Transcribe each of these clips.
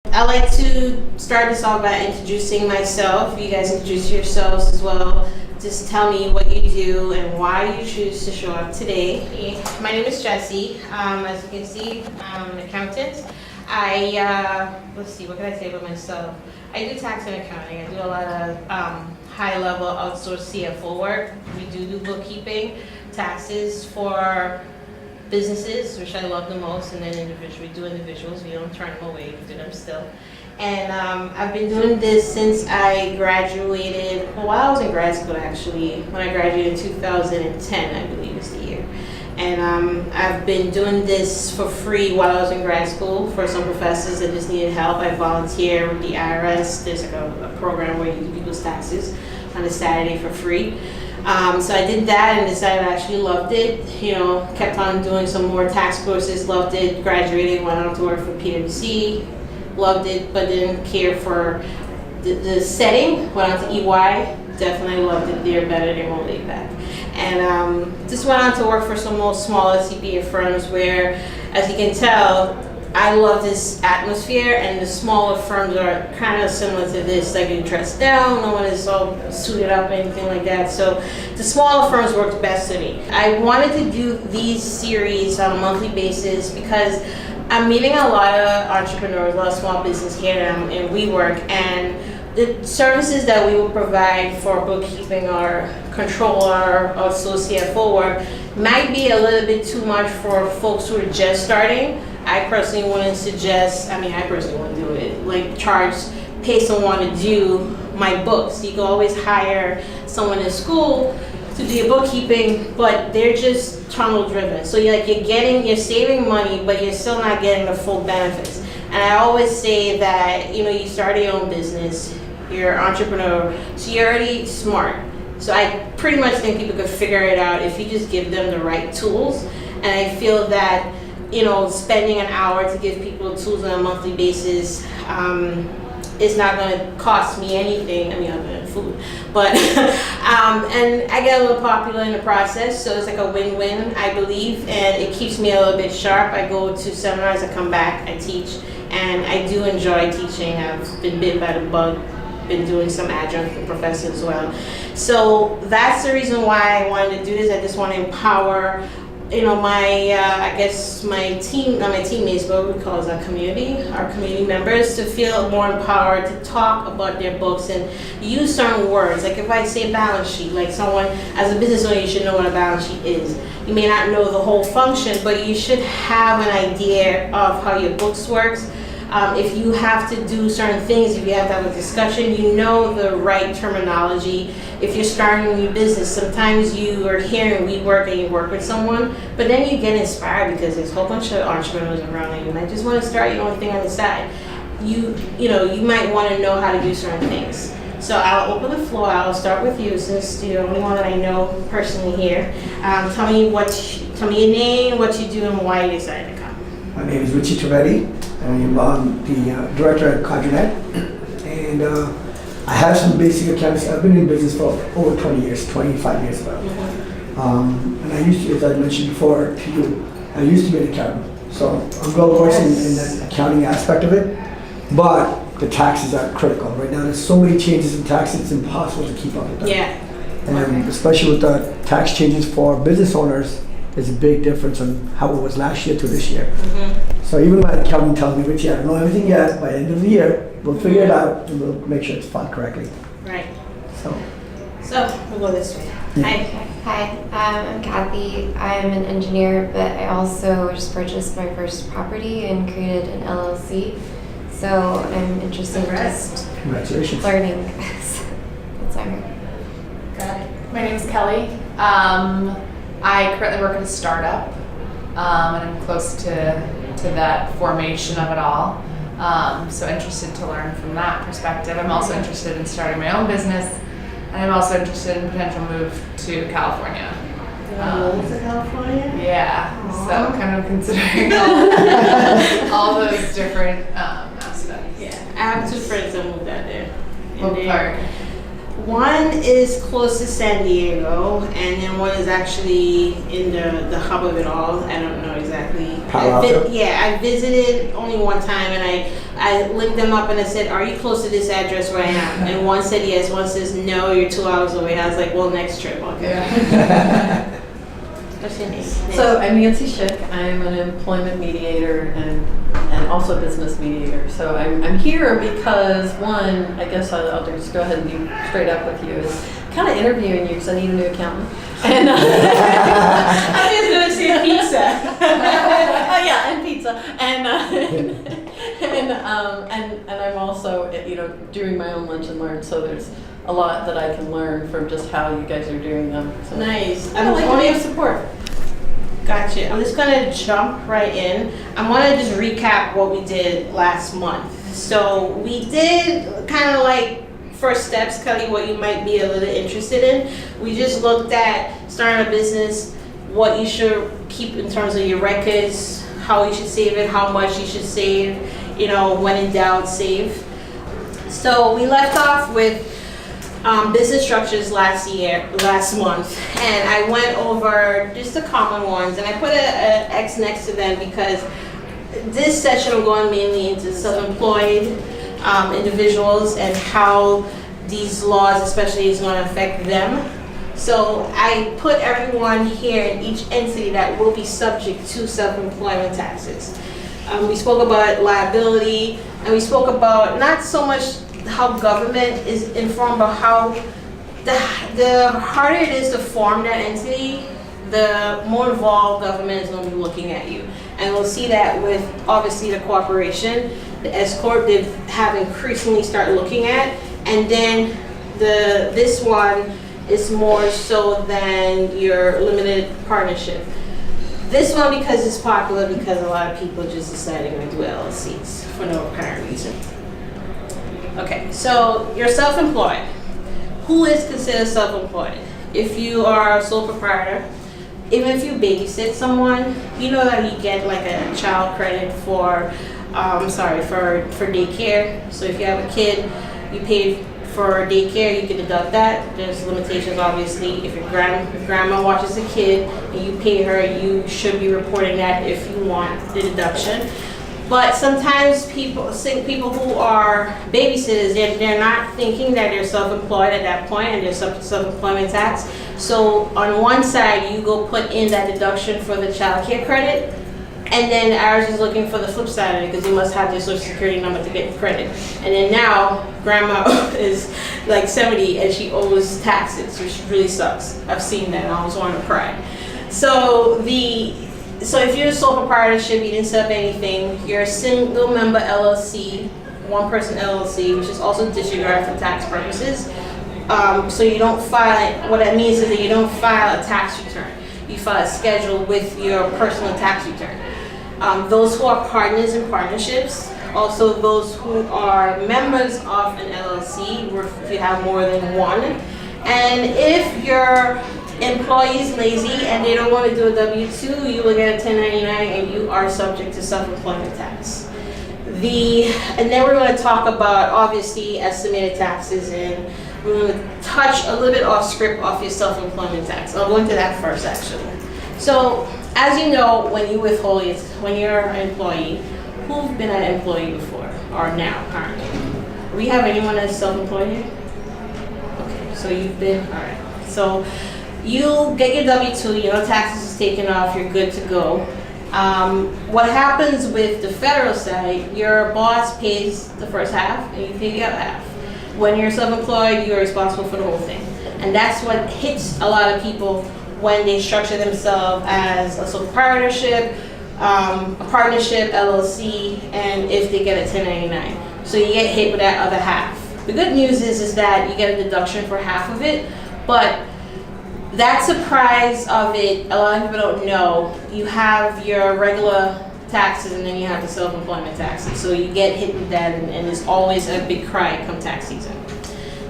I like to start this off by introducing myself. You guys introduce yourselves as well. Just tell me what you do and why you choose to show up today. My name is Jessie. As you can see, I'm an accountant. Let's see, what can I say about myself? I do tax and accounting. I do a lot of high-level outsourced CFO work. We do bookkeeping, taxes for businesses, which I love the most, and then individuals. We don't turn them away, we do them still. And I've been doing this since I graduated, while I was in grad school actually. When I graduated in 2010, I believe is the year. And I've been doing this for free while I was in grad school for some professors that just needed help. I volunteer with the IRS. There's like a program where you do people's taxes on a Saturday for free. So I did that and decided I actually loved it. You know, kept on doing some more tax courses, loved it, graduated, went on to work for PwC, loved it, but didn't care for the setting. Went on to EY, definitely loved it there better, they're more laid back. And just went on to work for some more smaller CPA firms where, as you can tell, I love this atmosphere, and the smaller firms are kind of similar to this, like you're dressed down, no one is all suited up or anything like that. So the smaller firms worked best for me. I wanted to do these series on a monthly basis because I'm meeting a lot of entrepreneurs, a lot of small business here in WeWork, and the services that we will provide for bookkeeping or controller or CFO work might be a little bit too much for folks who are just starting. I personally wouldn't suggest, I personally wouldn't do it, like pay someone to do my books. You can always hire someone in school to do your bookkeeping, but they're just tunnel driven. So you're saving money, but you're still not getting the full benefits. And I always say that, you start your own business, you're an entrepreneur, so you're already smart. So I pretty much think people could figure it out if you just give them the right tools. And I feel that spending an hour to give people tools on a monthly basis is not going to cost me anything. Other than food, but and I get a little popular in the process, so it's like a win-win, I believe, and it keeps me a little bit sharp. I go to seminars, I come back, I teach, and I do enjoy teaching. I've been bit by the bug, been doing some adjunct for professors as well. So that's the reason why I wanted to do this. I just want to empower my teammates, but we call it our community members, to feel more empowered to talk about their books and use certain words. Like if I say balance sheet, like someone, as a business owner, you should know what a balance sheet is. You may not know the whole function, but you should have an idea of how your books works. If you have to do certain things, if you have to have a discussion, you know the right terminology. If you're starting a new business, sometimes you are hearing WeWork and you work with someone, but then you get inspired because there's a whole bunch of entrepreneurs around and you might just want to start your own thing on the side. You might want to know how to do certain things. So I'll open the floor. I'll start with you since you're the only one that I know personally here. Tell me your name, what you do, and why you decided to come. My name is Richie Toretti. I'm the director at Quadranet, and I have some basic accounting. I've been in business for over 20 years, 25 years about. And I used to, as I mentioned before to you, I used to be an accountant. So I'm well versed in the accounting aspect of it, but the taxes are critical. Right now there's so many changes in taxes, it's impossible to keep up with them. Yeah. And especially with the tax changes for business owners, there's a big difference on how it was last year to this year. So even my accountant tells me, Richie, I don't know everything yet. By the end of the year, we'll figure it out and we'll make sure it's filed correctly. Right. So we'll go this way. Yeah. Hi, I'm Kathy. I'm an engineer, but I also just purchased my first property and created an LLC. So I'm interested in just Congratulations. learning. That's all right. Got it. My name is Kelly. I currently work at a startup, and I'm close to that formation of it all. So interested to learn from that perspective. I'm also interested in starting my own business, and I'm also interested in potential move to California. Move to California? Yeah, Aww. so kind of considering all those different aspects. Yeah, I have two friends that moved out there. What part? One is close to San Diego, and then one is actually in the hub of it all. I don't know exactly. Palo Alto? I visited only one time, and I linked them up and I said, are you close to this address right now? And one said yes, one says no, you're 2 hours away. I was like, well, next trip, okay. What's your name? So I'm Nancy Schick. I'm an employment mediator and also a business mediator. So I'm here because one, I guess I'll just go ahead and be straight up with you, is kind of interviewing you because I need a new accountant. And I was going to say pizza. oh yeah, and pizza. And I'm also doing my own lunch and learn. So there's a lot that I can learn from just how you guys are doing them. So Nice. I like to be of support. Gotcha. I'm just gonna jump right in. I want to just recap what we did last month. So we did kind of like first steps, Kelly, what you might be a little interested in. We just looked at starting a business, what you should keep in terms of your records, how you should save it, how much you should save, when in doubt, save. So we left off with business structures last month, and I went over just the common ones, and I put an X next to them because this session I'm going mainly into self-employed individuals and how these laws especially is going to affect them. So I put everyone here in each entity that will be subject to self-employment taxes. We spoke about liability, and we spoke about not so much how government is informed, but how the harder it is to form that entity, the more involved government is going to be looking at you. And we'll see that with obviously the corporation, the S Corp, they have increasingly start looking at, and then this one is more so than your limited partnership. This one, because it's popular, because a lot of people just decided to do LLCs for no apparent reason. Okay, so you're self-employed. Who is considered self-employed? If you are a sole proprietor, even if you babysit someone, you know that you get like a child credit for daycare. So if you have a kid, you pay for daycare, you can deduct that. There's limitations, obviously. If your grandma watches a kid and you pay her, you should be reporting that if you want the deduction. But sometimes people who are babysitters, they're not thinking that they're self-employed at that point and they're subject to self-employment tax. So on one side, you go put in that deduction for the child care credit, and then ours is looking for the flip side of it because you must have your social security number to get the credit. And then now, grandma is like 70 and she owes taxes, which really sucks. I've seen that and I almost want to cry. So if you're a sole proprietorship, you didn't set up anything, you're a single member LLC, one person LLC, which is also disregarded for tax purposes. So you don't file, what that means is that you don't file a tax return. You file a schedule with your personal tax return. Those who are partners in partnerships, also those who are members of an LLC, or if you have more than one. And if your employee is lazy and they don't want to do a W-2, you will get a 1099 and you are subject to self-employment tax. And then we're going to talk about obviously estimated taxes, and we're going to touch a little bit off script off your self-employment tax. I'll go into that first actually. So as you know, when you withhold it, when you're an employee, who've been an employee before or now currently? Do we have anyone that's self-employed here? Okay, so you've been, all right. So you get your W-2, taxes is taken off, you're good to go. What happens with the federal side, your boss pays the first half and you pay the other half. When you're self-employed, you're responsible for the whole thing. And that's what hits a lot of people when they structure themselves as a sole proprietorship, a partnership, LLC, and if they get a 1099. So you get hit with that other half. The good news is that you get a deduction for half of it, but that surprise of it, a lot of people don't know. You have your regular taxes and then you have the self-employment taxes. So you get hit with that, and it's always a big cry come tax season.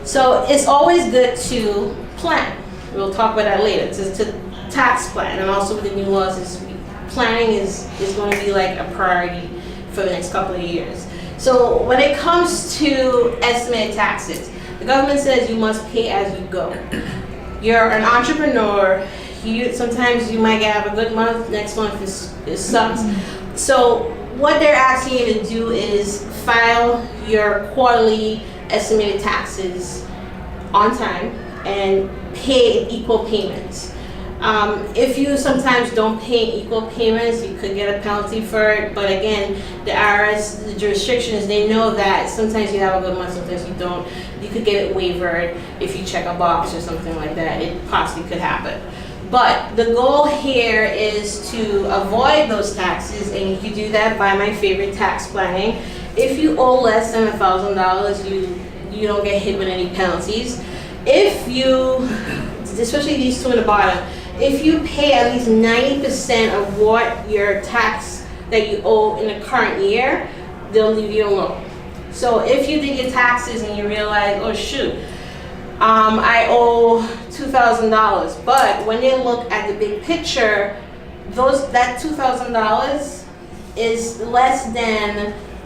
So it's always good to plan. We'll talk about that later. To tax plan, and also with the new laws, planning is going to be like a priority for the next couple of years. So when it comes to estimated taxes, the government says you must pay as you go. You're an entrepreneur, sometimes you might have a good month, next month it sucks. So what they're asking you to do is file your quarterly estimated taxes on time and pay in equal payments. If you sometimes don't pay in equal payments, you could get a penalty for it. But again, the IRS, the jurisdictions, they know that sometimes you have a good month, sometimes you don't. You could get it waived if you check a box or something like that. It possibly could happen. But the goal here is to avoid those taxes, and you can do that by my favorite, tax planning. If you owe less than $1,000, you don't get hit with any penalties. If you, especially these two in the bottom, if you pay at least 90% of what your tax that you owe in the current year, they'll leave you alone. So if you did your taxes and you realize, oh shoot, I owe $2,000, but when they look at the big picture, that $2,000 is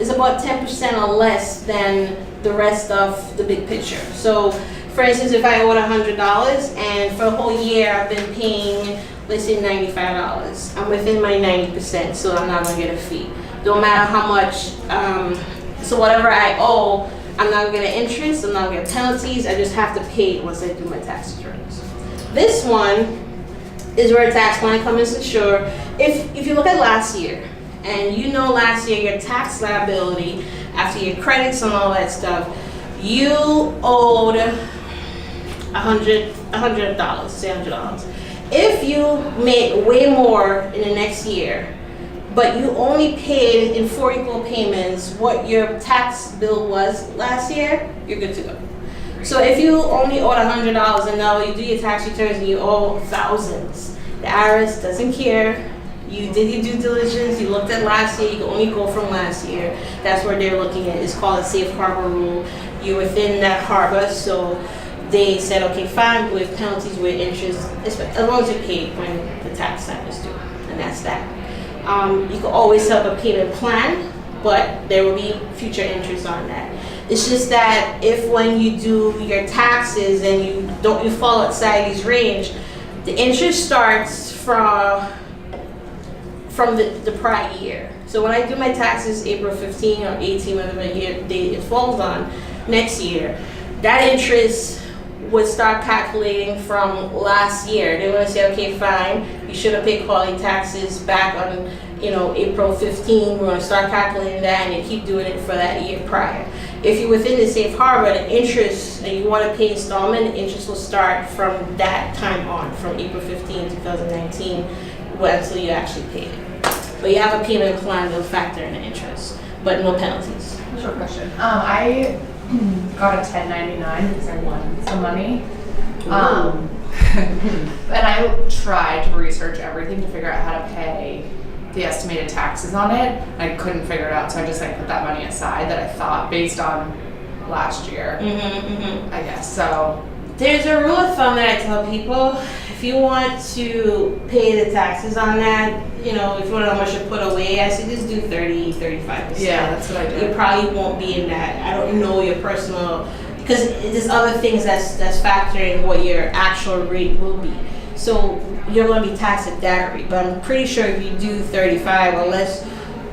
about 10% or less than the rest of the big picture. So for instance, if I owed $100 and for a whole year I've been paying, let's say $95, I'm within my 90%, so I'm not gonna get a fee. Don't matter how much, so whatever I owe, I'm not gonna get interest, I'm not gonna get penalties, I just have to pay it once I do my tax returns. This one is where tax plan comes in. Sure, if you look at last year, and you know last year your tax liability, after your credits and all that stuff, you owed $100, say $100. If you made way more in the next year, but you only paid in 4 equal payments what your tax bill was last year, you're good to go. So if you only owed $100 and now you do your tax returns and you owe thousands, the IRS doesn't care. You did your due diligence, you looked at last year, you can only go from last year. That's what they're looking at. It's called a safe harbor rule. You're within that harbor, so they said, okay, fine, with penalties, with interest, as long as you pay when the tax time is due, and that's that. You can always set up a payment plan, but there will be future interest on that. It's just that if when you do your taxes and you fall outside these range, the interest starts from the prior year. So when I do my taxes April 15 or 18, whatever year date it falls on, next year, that interest would start calculating from last year. They want to say, okay, fine, you should have paid quality taxes back on, April 15. We're going to start calculating that, and you keep doing it for that year prior. If you're within the safe harbor, the interest, and you want to pay installment, the interest will start from that time on, from April 15, 2019, until you actually pay it. But you have a payment plan that'll factor in the interest, but no penalties. Short question. I got a 1099 because I won some money. And I tried to research everything to figure out how to pay the estimated taxes on it. I couldn't figure it out, so I just put that money aside that I thought based on last year. I guess so. There's a rule of thumb that I tell people: if you want to pay the taxes on that, if you want to know how much you put away, I say just do 30-35%. Yeah, that's what I did. You probably won't be in that. I don't know your personal, because there's other things that's factoring what your actual rate will be. So you're going to be taxed at that rate. But I'm pretty sure if you do 35, unless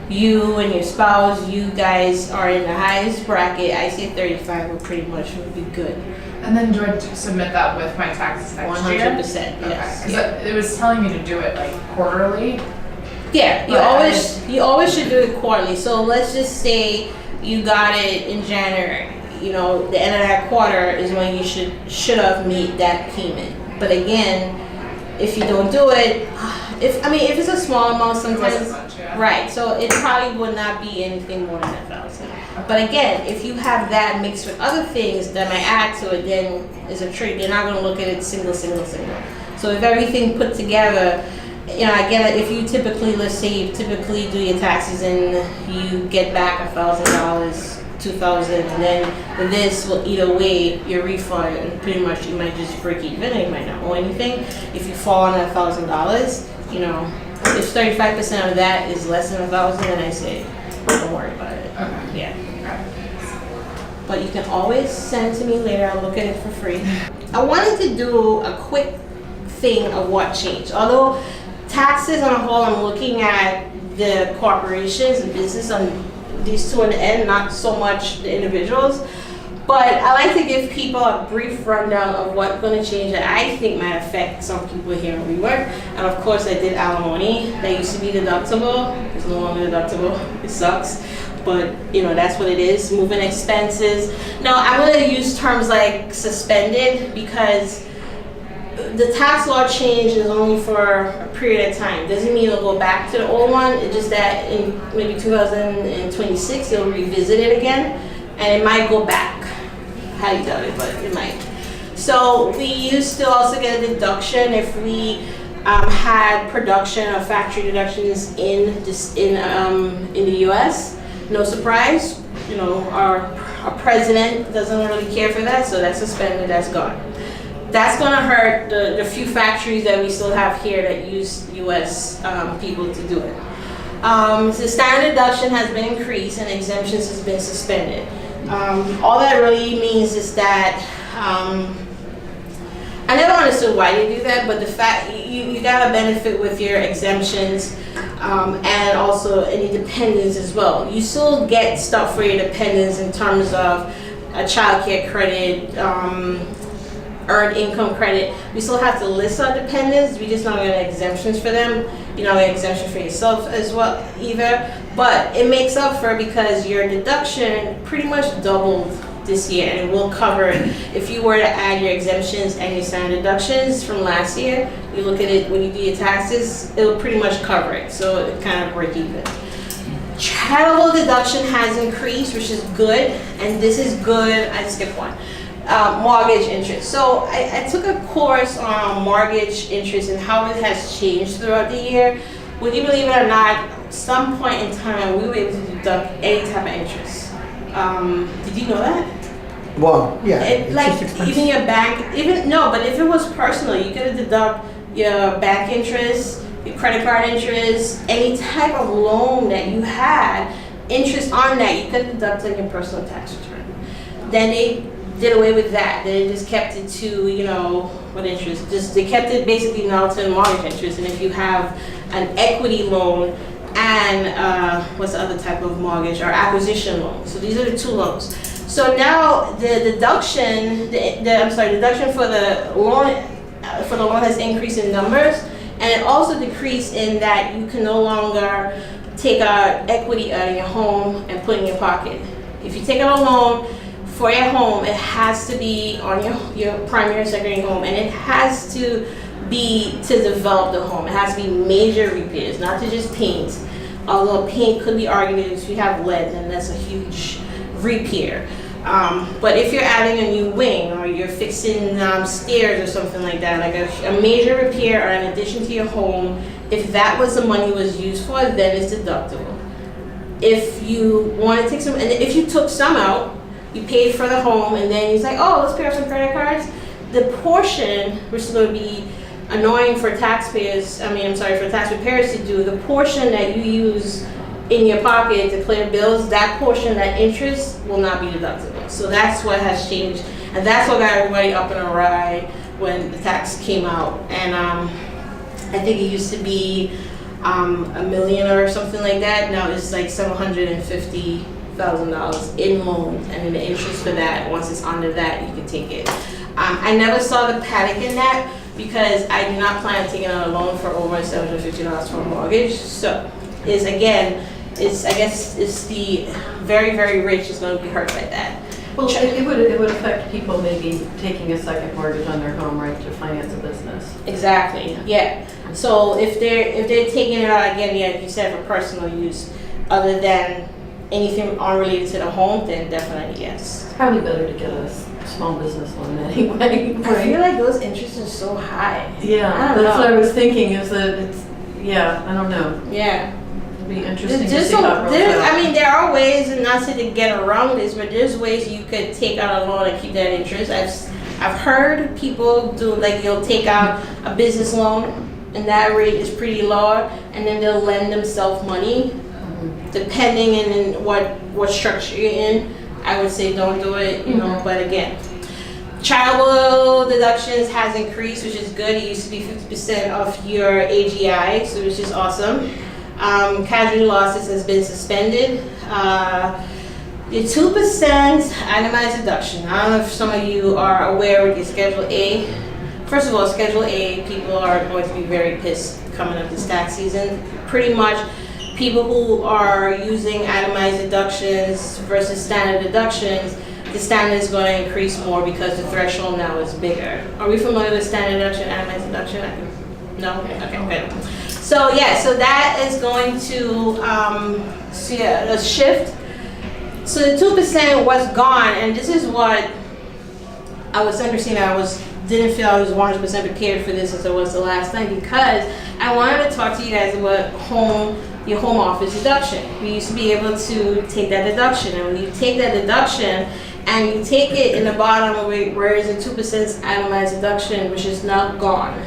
you and your spouse, you guys are in the highest bracket, I say 35 would pretty much be good. And then do I submit that with my taxes next year? 100%, yes. Because it was telling me to do it quarterly. Yeah, But you always should do it quarterly. So let's just say you got it in January. The end of that quarter is when you should have made that payment. But again, if you don't do it, if it's a small amount, It sometimes wasn't much, yeah. right. So it probably would not be anything more than 1,000. But again, if you have that mixed with other things that might add to it, then it's a treat. They're not going to look at it single. So if everything put together, I get it. If you typically, let's say you typically do your taxes and you get back $1,000, $2,000, and then with this will eat away your refund, and pretty much you might just break even and you might not owe anything. If you fall on that $1,000, if 35% of that is less than 1,000, then I say don't worry about it. Okay. Yeah. But you can always send it to me later. I'll look at it for free. I wanted to do a quick thing of what changed. Although taxes on a whole, I'm looking at the corporations and business on these two in the end, not so much the individuals. But I like to give people a brief rundown of what's going to change that I think might affect some people here in WeWork. And of course, I did alimony. That used to be deductible. It's no longer deductible. It sucks. But, you know, that's what it is. Moving expenses. No, I'm going to use terms like suspended because the tax law change is only for a period of time. Doesn't mean it'll go back to the old one. It's just that in maybe 2026, they'll revisit it again. And it might go back. Highly doubt it, but it might. So we used to also get a deduction if we had production or factory deductions in the U.S. No surprise, you know, our president doesn't really care for that, so that's suspended, that's gone. That's gonna hurt the few factories that we still have here that use U.S. People to do it. The standard deduction has been increased and exemptions has been suspended. All that really means is that I never understood why they do that, but the fact you got a benefit with your exemptions and also any dependents as well. You still get stuff for your dependents in terms of a child care credit, earned income credit. We still have to list our dependents. We just don't get exemptions for them. You don't get exemption for yourself as well either. But it makes up for because your deduction pretty much doubled this year, and it will cover it. If you were to add your exemptions and your standard deductions from last year, you look at it when you do your taxes, it'll pretty much cover it. So it kind of break even. Charitable deduction has increased, which is good, and this is good. I skipped one. Mortgage interest. So I took a course on mortgage interest and how it has changed throughout the year. Would you believe it or not, some point in time we were able to deduct any type of interest. Did you know that? Well, yeah. It's Like just expensive. even your bank, but if it was personal, you could deduct your bank interest, your credit card interest, any type of loan that you had, interest on that, you could deduct on your personal tax return. Then they did away with that. They just kept it to, you know, what interest? Just they kept it basically now to mortgage interest. And if you have an equity loan and what's the other type of mortgage or acquisition loan? So these are the two loans. So now the deduction, deduction for the loan has increased in numbers, and it also decreased in that you can no longer take out equity out of your home and put in your pocket. If you take out a loan for your home, it has to be on your primary and secondary home, and it has to be to develop the home. It has to be major repairs, not to just paint. Although paint could be argued if you have lead, then that's a huge repair. But if you're adding a new wing or you're fixing stairs or something like that, like a major repair or an addition to your home, if that was the money was used for, then it's deductible. If you want to take some, and if you took some out, you paid for the home, and then you say, oh, let's pay off some credit cards, the portion, which is going to be annoying for taxpayers, for tax preparers to do, the portion that you use in your pocket to clear bills, that portion, that interest, will not be deductible. So that's what has changed, and that's what got everybody up in a ride when the tax came out. And I think it used to be $1 million or something like that. Now it's like $750,000 in loans, and then the interest for that, once it's under that, you can take it. I never saw the panic in that because I do not plan on taking out a loan for over $750 for a mortgage. So I guess it's the very, very rich is going to be hurt by that. Well, it would affect people maybe taking a second mortgage on their home, right, to finance a business. Exactly. Yeah. So if they're taking it out again, yeah, like you said, for personal use, other than anything unrelated to the home, then definitely yes. It's probably better to get a small business loan anyway. I feel like those interests are so high. Yeah, I don't that's know. what I was thinking. Is that it's I don't know. Yeah. It'd be interesting to see how it rolls out. I mean, there are ways, and not to get around this, but there's ways you could take out a loan and keep that interest. I've heard people do, like, you'll take out a business loan, and that rate is pretty low, and then they'll lend themselves money, depending on what structure you're in. I would say don't do it, you know, but again. Charitable deductions has increased, which is good. It used to be 50% of your AGI, so which is awesome. Casualty losses has been suspended. The 2% itemized deduction. I don't know if some of you are aware with your Schedule A. First of all, Schedule A, people are going to be very pissed coming up this tax season. Pretty much, people who are using itemized deductions versus standard deductions, the standard is going to increase more because the threshold now is bigger. Are we familiar with standard deduction, itemized deduction? No? Okay, good. So yeah, so that is going to see a shift. So the 2% was gone, and this is what I was understanding. Didn't feel I was 100% prepared for this as I was the last time, because I wanted to talk to you guys about your home office deduction. We used to be able to take that deduction, and when you take that deduction and you take it in the bottom where is a 2% itemized deduction, which is now gone.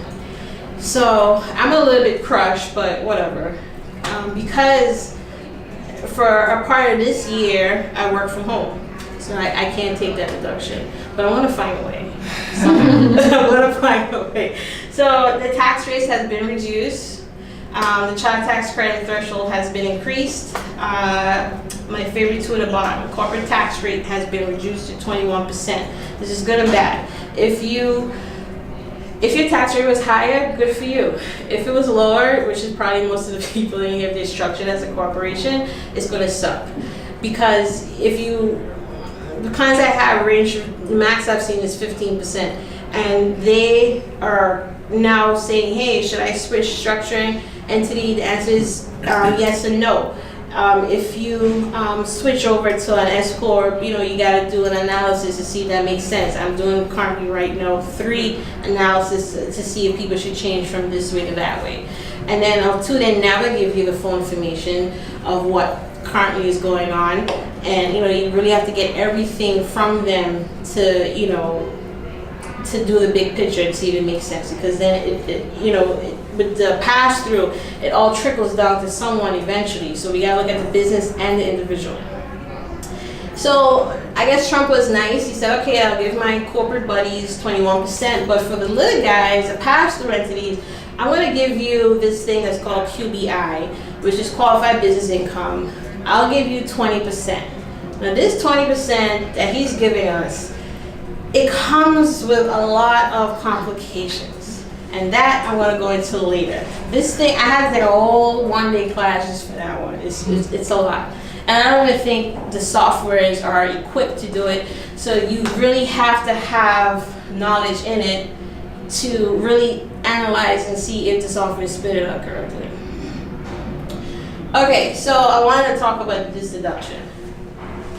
So I'm a little bit crushed, but whatever, because for a part of this year, I work from home, so I can't take that deduction. But I want to find a way. So, I want to find a way. So the tax rate has been reduced. The child tax credit threshold has been increased. My favorite two at the bottom, corporate tax rate has been reduced to 21%. This is good and bad. If your tax rate was higher, good for you. If it was lower, which is probably most of the people in here, if they're structured as a corporation, it's going to suck. Because the clients I have range, the max I've seen is 15%. And they are now saying, hey, should I switch structuring entity? The answer is yes and no. If you switch over to an S Corp, you got to do an analysis to see if that makes sense. I'm doing currently right now 3 analysis to see if people should change from this way to that way. And then they never give you the full information of what currently is going on. And you really have to get everything from them to to do the big picture and see if it makes sense, because then with the pass through, it all trickles down to someone eventually. So we gotta look at the business and the individual. So I guess Trump was nice. He said, okay, I'll give my corporate buddies 21%, but for the little guys, the pass through entities, I'm gonna give you this thing that's called QBI, which is qualified business income. I'll give you 20%. Now this 20% that he's giving us, it comes with a lot of complications, and that I'm gonna go into later. This thing, I had to take a whole one-day class just for that one. It's a lot. And I don't even think the softwares are equipped to do it, so you really have to have knowledge in it to really analyze and see if the software is spit it out correctly. Okay, so I wanted to talk about this deduction.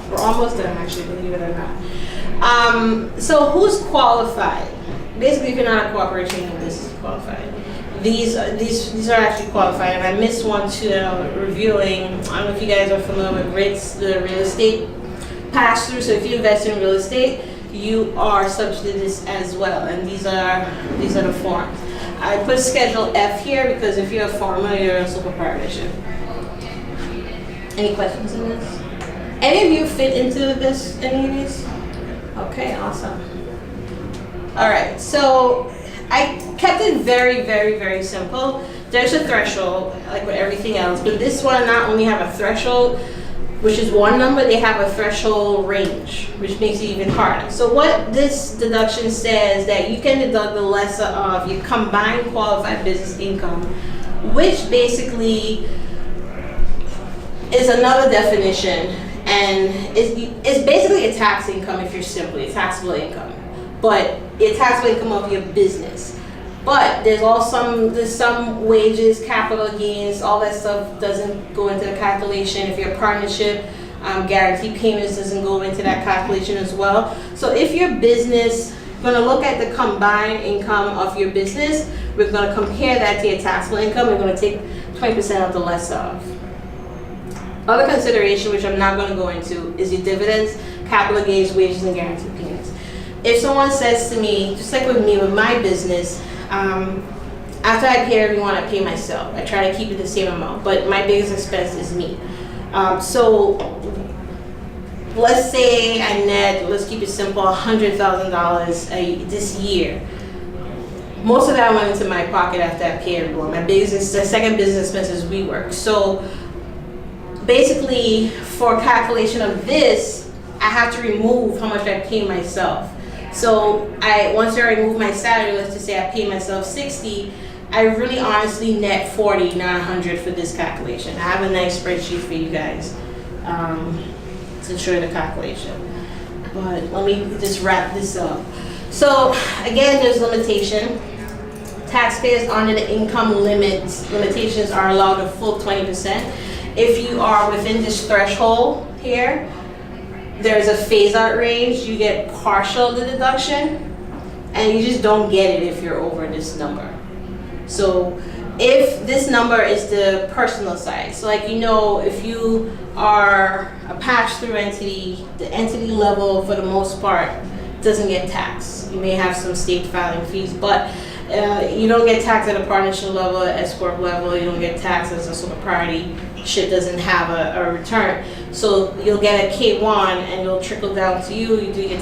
We're almost done, actually, believe it or not. So who's qualified? Basically, if you're not a corporation, this is qualified. These are actually qualified, and I missed one too that I was reviewing. I don't know if you guys are familiar with REITs, the real estate pass-through. So if you invest in real estate, you are subject to this as well, and these are the forms. I put Schedule F here because if you're a farmer, you're a sole proprietorship. Any questions on this? Any of you fit into this? Any of these? Okay, awesome. All right, so I kept it very, very, very simple. There's a threshold, like with everything else, but this one not only have a threshold, which is one number, they have a threshold range, which makes it even harder. So what this deduction says that you can deduct the lesser of your combined qualified business income, which basically is another definition, and it's basically a tax income if you're simply a taxable income, but it's taxable income of your business. But there's some wages, capital gains, all that stuff doesn't go into the calculation. If you're a partnership, guaranteed payments doesn't go into that calculation as well. So if your business, we're going to look at the combined income of your business, we're going to compare that to your taxable income. We're going to take 20% of the lesser of. Other consideration, which I'm not going to go into, is your dividends, capital gains, wages, and guaranteed payments. If someone says to me, just like with me, with my business, after I pay everyone, I pay myself. I try to keep it the same amount, but my biggest expense is me. So let's say I net, let's keep it simple, $100,000 this year. most of that went into my pocket after I paid everyone. The second business expense is WeWork. So basically, for calculation of this, I have to remove how much I pay myself. So once I remove my salary, let's just say I pay myself 60, I really honestly net 40, not 100 for this calculation. I have a nice spreadsheet for you guys to show the calculation. But let me just wrap this up. So again, there's limitation. Taxpayers under the income limitations are allowed a full 20%. If you are within this threshold here, there's a phase-out range. You get partial the deduction, and you just don't get it if you're over this number. So if this number is the personal side, so like if you are a pass-through entity, the entity level for the most part doesn't get taxed. You may have some state filing fees, but you don't get taxed at a partnership level, S corp level. You don't get taxed as a sole proprietorship doesn't have a return. So you'll get a K1 and it'll trickle down to you. You do your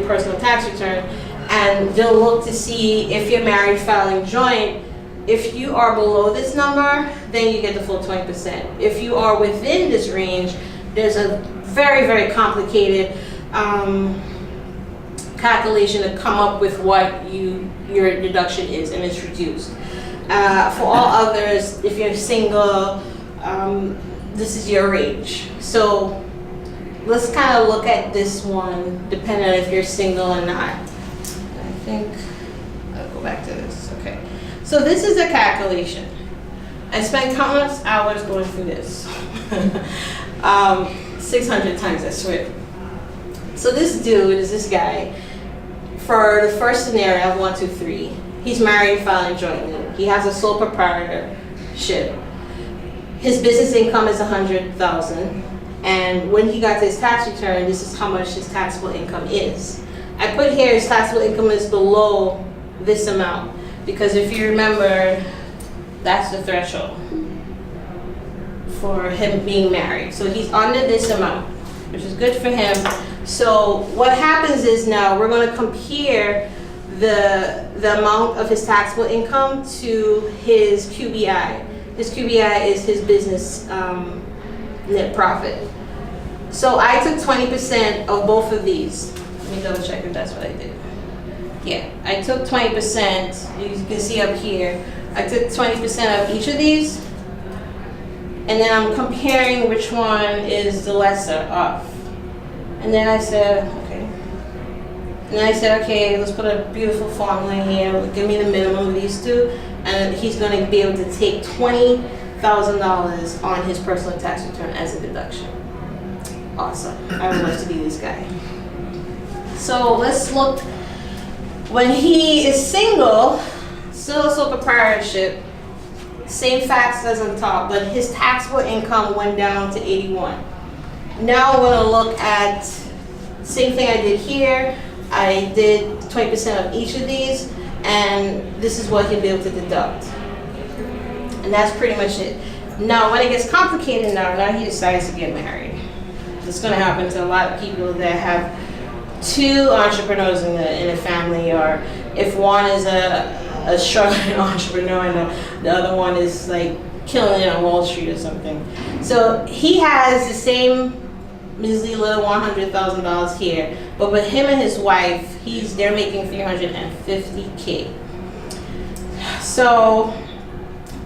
personal tax return, and they'll look to see if you're married filing joint. If you are below this number, then you get the full 20%. If you are within this range, there's a very, very complicated calculation to come up with what your deduction is, and it's reduced. For all others, if you're single, this is your range. So let's kind of look at this one, depending on if you're single or not. I think I'll go back to this. Okay. So this is a calculation. I spent countless hours going through this. 600 times, I swear. So this dude is this guy. For the first scenario, 1, 2, 3, he's married, filing jointly. He has a sole proprietorship. His business income is $100,000, and when he got to his tax return, this is how much his taxable income is. I put here his taxable income is below this amount, because if you remember, that's the threshold for him being married. So he's under this amount, which is good for him. So what happens is now we're going to compare the amount of his taxable income to his QBI. His QBI is his business net profit. So I took 20% of both of these. Let me double check if that's what I did. Yeah, I took 20%. You can see up here. I took 20% of each of these, and then I'm comparing which one is the lesser of. And then I said, okay, let's put a beautiful formula here. Give me the minimum of these two, and he's going to be able to take $20,000 on his personal tax return as a deduction. Awesome. I would love to be this guy. So let's look. When he is single, still a sole proprietorship, same facts as on top, but his taxable income went down to 81. Now I'm going to look at same thing I did here. I did 20% of each of these, and this is what he'll be able to deduct. And that's pretty much it. Now, when it gets complicated now he decides to get married. It's going to happen to a lot of people that have two entrepreneurs in the family, or if one is a struggling entrepreneur and the other one is like killing it on Wall Street or something. So he has the same measly little $100,000 here, but with him and his wife, they're making $350K. So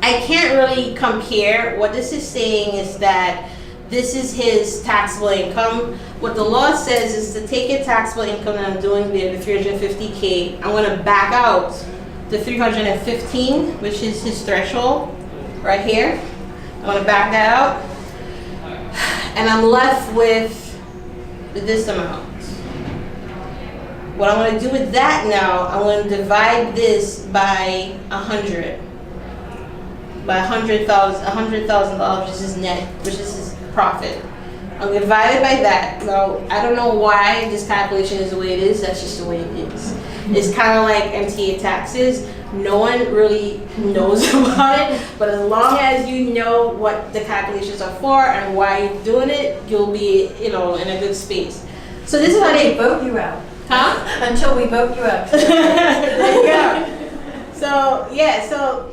I can't really compare. What this is saying is that this is his taxable income. What the law says is to take your taxable income that I'm doing there, the $350K, I'm going to back out the $315, which is his threshold right here. I'm going to back that out, and I'm left with this amount. What I'm going to do with that now, I'm going to divide this by 100. By $100,000, which is his net, which is his profit. I'm going to divide it by that. Now, I don't know why this calculation is the way it is. That's just the way it is. It's kind of like MTA taxes. No one really knows about it, but as long as you know what the calculations are for and why you're doing it, you'll be, in a good space. So this is how they vote you out. Huh? Until we vote you out. There you go. So yeah, so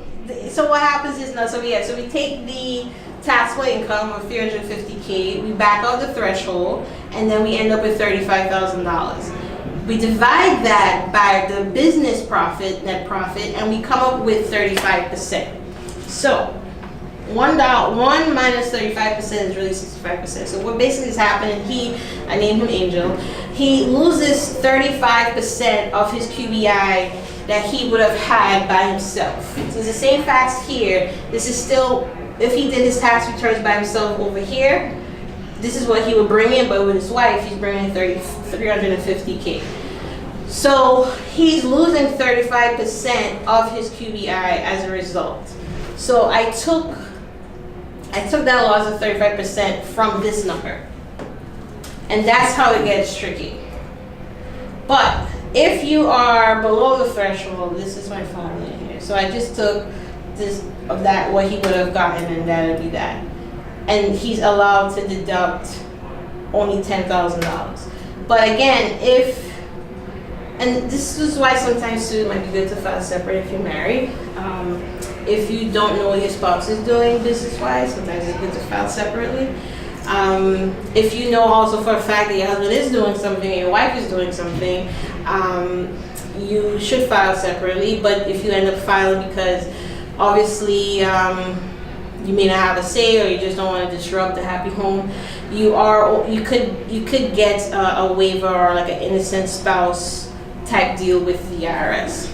what happens is now, so we take the taxable income of 350K, we back out the threshold, and then we end up with $35,000. We divide that by the business profit, net profit, and we come up with 35%. So $1 minus 35% is really 65%. So what basically is happening, I named him Angel, he loses 35% of his QBI that he would have had by himself. So it's the same facts here. This is still, if he did his tax returns by himself over here, this is what he would bring in, but with his wife, he's bringing 350K. So he's losing 35% of his QBI as a result. So I took that loss of 35% from this number. And that's how it gets tricky. But if you are below the threshold, this is my formula here. So I just took this of that, what he would have gotten, and that would be that. And he's allowed to deduct only $10,000. But again, and this is why sometimes too it might be good to file separate if you're married. If you don't know what your spouse is doing business-wise, sometimes it's good to file separately. If you know also for a fact that your husband is doing something and your wife is doing something, you should file separately. But if you end up filing because obviously you may not have a say, or you just don't want to disrupt the happy home, you could get a waiver or like an innocent spouse type deal with the IRS.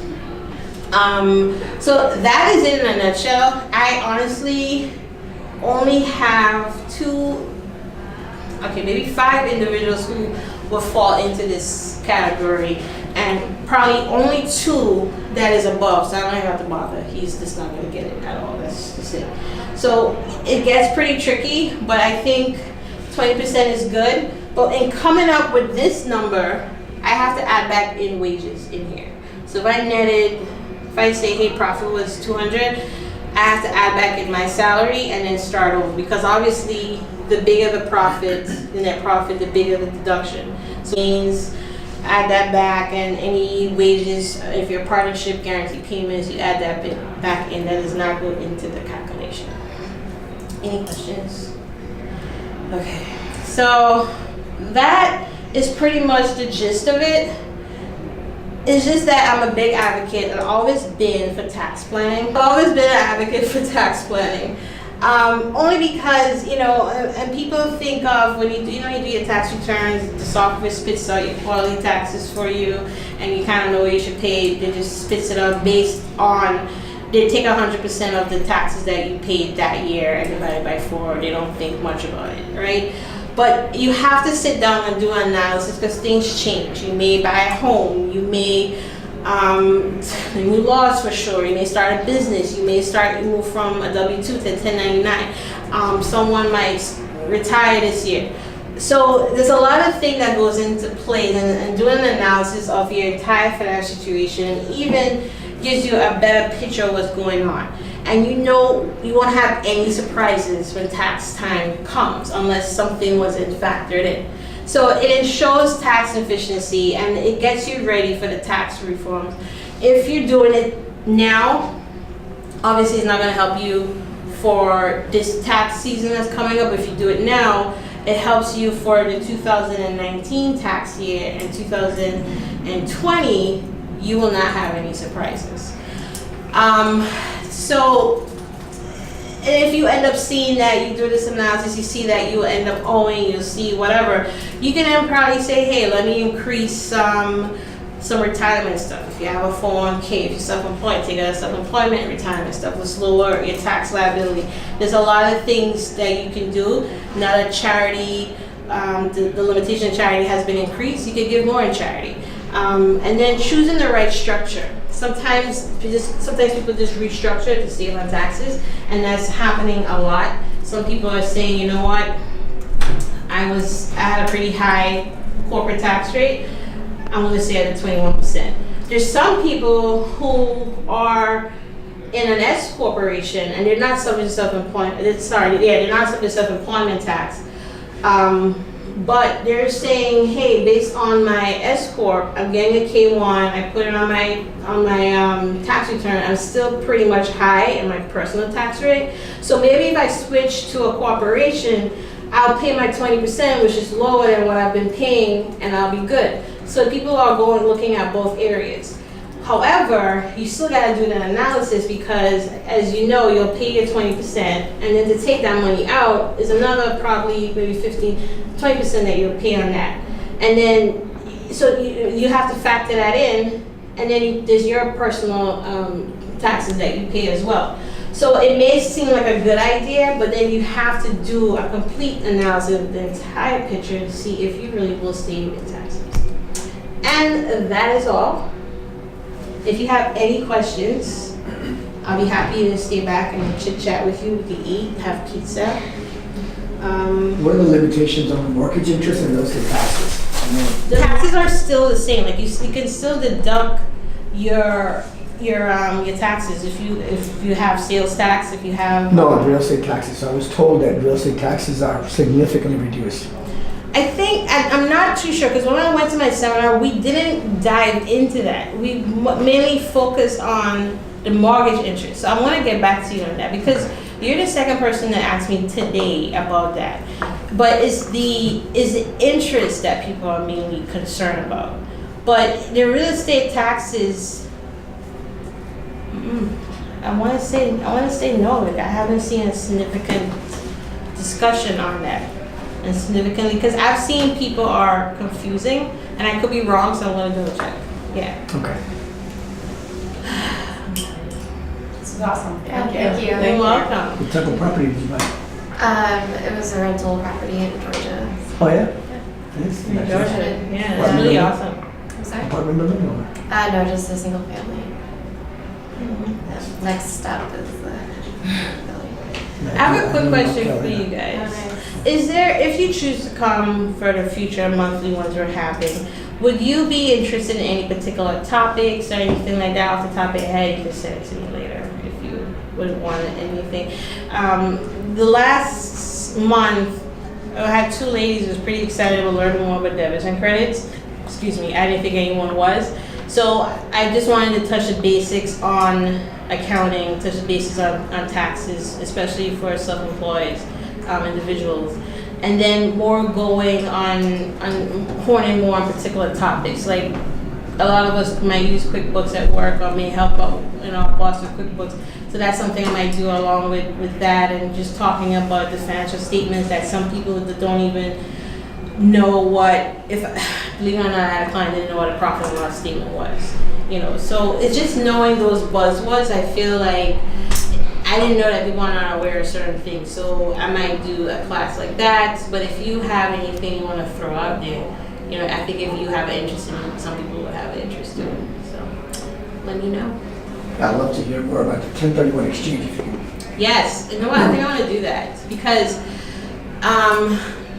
So that is it in a nutshell. I honestly only have maybe 5 individuals who will fall into this category, and probably only 2 that is above, so I don't even have to bother. He's just not going to get it at all. That's just it. So it gets pretty tricky, but I think 20% is good. But in coming up with this number, I have to add back in wages in here. So if I say, hey, profit was 200, I have to add back in my salary and then start over, because obviously the bigger the profit, the net profit, the bigger the deduction. So it means add that back, and any wages, if your partnership guarantee payments, you add that bit back in. That does not go into the calculation. Any questions? Okay, so that is pretty much the gist of it. It's just that I'm a big advocate, and I've always been for tax planning. I've always been an advocate for tax planning. Only because, and people think of when you do your tax returns, the software spits out your quarterly taxes for you, and you kind of know what you should pay. They just spits it out based on, they take 100% of the taxes that you paid that year and divide it by 4. They don't think much about it, right? But you have to sit down and do an analysis, because things change. You may buy a home, you may new laws for sure. You may start a business. You may move from a W-2 to 1099. Someone might retire this year. So there's a lot of things that goes into play, and doing an analysis of your entire financial situation even gives you a better picture of what's going on. And you won't have any surprises when tax time comes unless something wasn't factored in. So it ensures tax efficiency, and it gets you ready for the tax reforms. If you're doing it now, obviously it's not going to help you for this tax season that's coming up. If you do it now, it helps you for the 2019 tax year, and 2020, you will not have any surprises. So if you end up seeing that, you do this analysis, you see that you end up owing, you'll see whatever, you can then probably say, hey, let me increase some retirement stuff. If you have a 401k, if you're self-employed, take out self-employment retirement stuff. Let's lower your tax liability. There's a lot of things that you can do. Now that charity, the limitation of charity has been increased, you can give more in charity. And then choosing the right structure. Sometimes people just restructure to save on taxes, and that's happening a lot. Some people are saying, you know what, I had a pretty high corporate tax rate, I'm going to stay at the 21%. There's some people who are in an S corporation and they're not subject to self-employment. They're not subject to self-employment tax. but they're saying, hey, based on my S corp, I'm getting a K1. I put it on my tax return. I'm still pretty much high in my personal tax rate. So maybe if I switch to a corporation, I'll pay my 20%, which is lower than what I've been paying, and I'll be good. So people are looking at both areas. However, you still gotta do the analysis because, as you know, you'll pay your 20%, and then to take that money out is another probably maybe 20% that you'll pay on that. And then, so you have to factor that in, and then there's your personal taxes that you pay as well. So it may seem like a good idea, but then you have to do a complete analysis of the entire picture to see if you really will save in taxes. And that is all. If you have any questions, I'll be happy to stay back and chit chat with you. We can eat, have pizza. What are the limitations on mortgage interest and real estate taxes? The taxes are still the same. Like you can still deduct your taxes if you have sales tax, if you have. No, real estate taxes. So I was told that real estate taxes are significantly reduced. I think, I'm not too sure, because when I went to my seminar, we didn't dive into that. We mainly focused on the mortgage interest. So I want to get back to you on that, because you're the second person that asked me today about that. But is the interest that people are mainly concerned about. But the real estate taxes, I want to say no. Like, I haven't seen a significant discussion on that. And significantly, because I've seen people are confusing, and I could be wrong, so I'm going to double check. Yeah. Okay. This is awesome. Yeah, Thank you. thank you. You're welcome. What type of property did you buy? It was a rental property in Georgia. Oh, yeah? Nice. In Georgia. Yeah, What, that's really building? awesome. I'm sorry? Apartment building or? No, just a single family. The next step is the building. I have a quick question for you guys. Is there, if you choose to come for the future monthly ones we're having, would you be interested in any particular topics or anything like that off the top of your head? You can send it to me later if you would want anything. The last month, I had two ladies who was pretty excited to learn more about debits and credits. Excuse me, I didn't think anyone was. So I just wanted to touch the basics on accounting, touch the basics on taxes, especially for self-employed individuals, and then more going on honing more on particular topics. Like a lot of us might use QuickBooks at work or may help out our boss with QuickBooks. So that's something I might do along with that, and just talking about the financial statements that some people that don't even know what, if believe it or not, I had a client that didn't know what a profit and loss statement was. So it's just knowing those buzzwords. I feel like I didn't know that people are not aware of certain things, so I might do a class like that. But if you have anything you want to throw out there, I think if you have an interest in it, some people will have an interest in it. So let me know. I'd love to hear more about the 1031 exchange if you can. Yes, you know what? I think I want to do that because,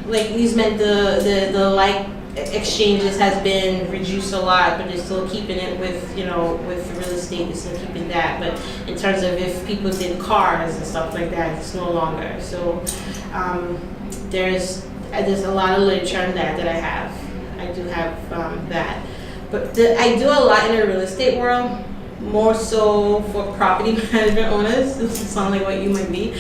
like you meant, the like exchanges has been reduced a lot, but they're still keeping it with with real estate. They're still keeping that, but in terms of if people did cars and stuff like that, it's no longer. So there's a lot of literature on that I have. I do have that, but I do a lot in the real estate world. More so for property management owners. This will sound like what you might be.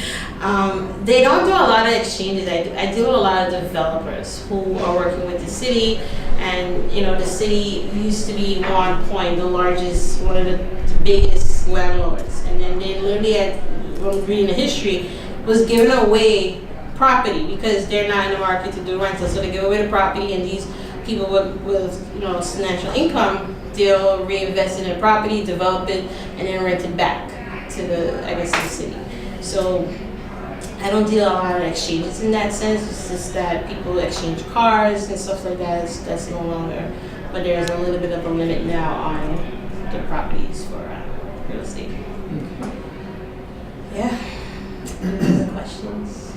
They don't do a lot of exchanges. I do a lot of developers who are working with the city, and the city used to be one point the largest, one of the biggest landlords, and then they literally reading the history, was giving away property because they're not in the market to do rental. So they give away the property, and these people with substantial income, they'll reinvest in the property, develop it, and then rent it back to the city. So I don't deal a lot of exchanges in that sense. It's just that people exchange cars and stuff like that. That's no longer. But there's a little bit of a limit now on the properties for real estate. Yeah. Any other questions?